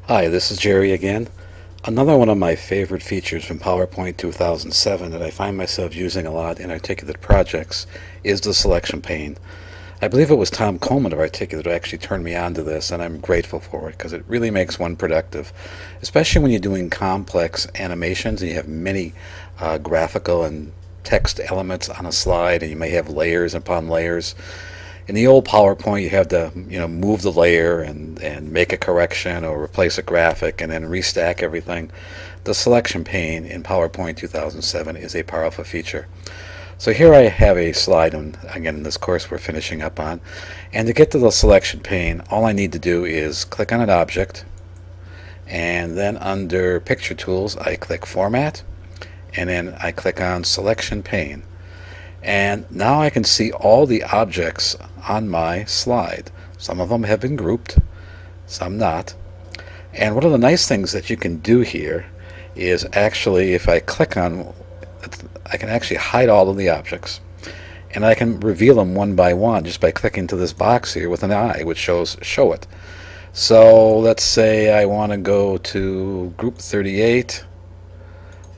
Hi, this is Jerry again. Another one of my favorite features from PowerPoint 2007 that I find myself using a lot in Articulate projects is the selection pane. I believe it was Tom Coleman of Articulate who actually turned me on to this, and I'm grateful for it because it really makes one productive, especially when you're doing complex animations and you have many graphical and text elements on a slide, and you may have layers upon layers. In the old PowerPoint, you have to, move the layer and make a correction or replace a graphic and then restack everything. The selection pane in PowerPoint 2007 is a powerful feature. So here I have a slide, and again, in this course we're finishing up on. And to get to the selection pane, all I need to do is click on an object, and then under Picture Tools, I click Format, and then I click on Selection Pane. And now I can see all the objects on my slide. Some of them have been grouped, some not. And one of the nice things that you can do here is actually, if I click on, I can actually hide all of the objects. And I can reveal them one by one just by clicking to this box here with an eye, which shows Show It. So let's say I want to go to group 38.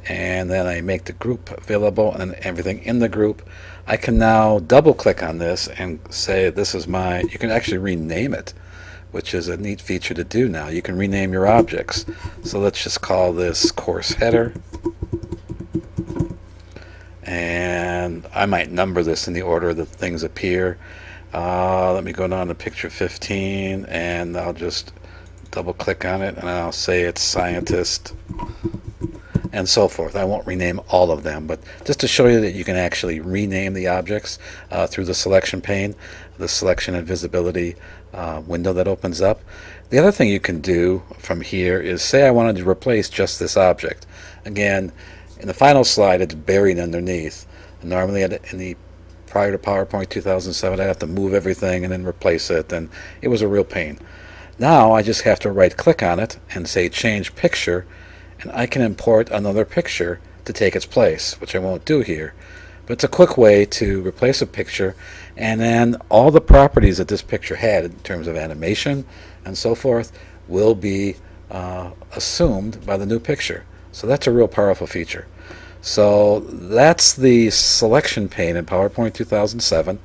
And then I make the group available and everything in the group. I can now double click on this and say this is my, you can actually rename it, which is a neat feature to do now. You can rename your objects. So let's just call this course header. And I might number this in the order that things appear. Let me go down to picture 15 and I'll just double click on it and I'll say it's scientist, and so forth. I won't rename all of them, but just to show you that you can actually rename the objects through the selection pane, the selection and visibility window that opens up. The other thing you can do from here is say I wanted to replace just this object. Again, in the final slide it's buried underneath. And normally in the prior to PowerPoint 2007 I'd have to move everything and then replace it, and it was a real pain. Now I just have to right click on it and say change picture, and I can import another picture to take its place, which I won't do here. But it's a quick way to replace a picture, and then all the properties that this picture had in terms of animation and so forth will be assumed by the new picture. So that's a real powerful feature. So that's the selection pane in PowerPoint 2007,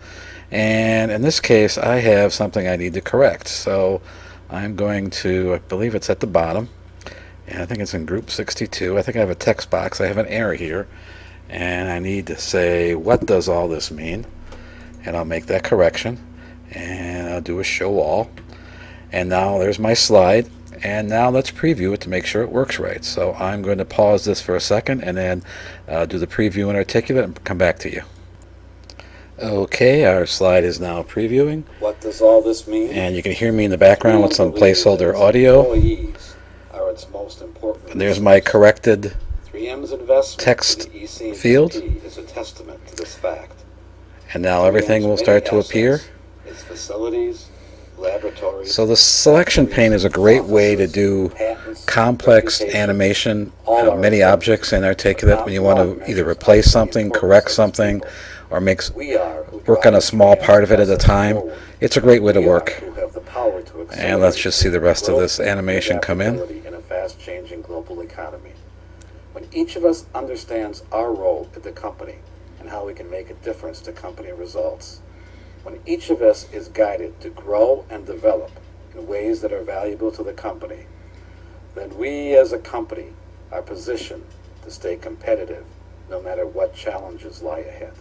and in this case I have something I need to correct. So I'm going to, I believe it's at the bottom, and I think it's in group 62. I think I have a text box. I have an error here, and I need to say, what does all this mean? And I'll make that correction, and I'll do a show all. And now there's my slide, and now let's preview it to make sure it works right. So I'm going to pause this for a second and then do the preview in Articulate and come back to you. Okay, our slide is now previewing. What does all this mean? And you can hear me in the background with some placeholder audio. Are its most important. There's my corrected 3M's investment text in the EC field. is a testament to this fact. And now everything will start to appear. Its facilities, laboratories. So the selection pane is a great way to do complex animation of many objects in Articulate when you want to either replace something, correct something, or work on a small part of it at a time. It's a great way to work. And let's just see the rest of this animation come in. In a fast-changing global economy. When each of us understands our role at the company and how we can make a difference to company results, when each of us is guided to grow and develop in ways that are valuable to the company, then we as a company are positioned to stay competitive no matter what challenges lie ahead.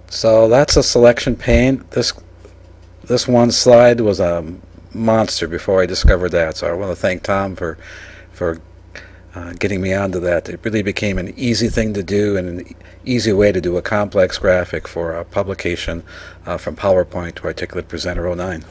So that's a selection pane. This one slide was a monster before I discovered that, so I want to thank Tom for getting me onto that. It really became an easy thing to do and an easy way to do a complex graphic for a publication from PowerPoint to Articulate Presenter 09.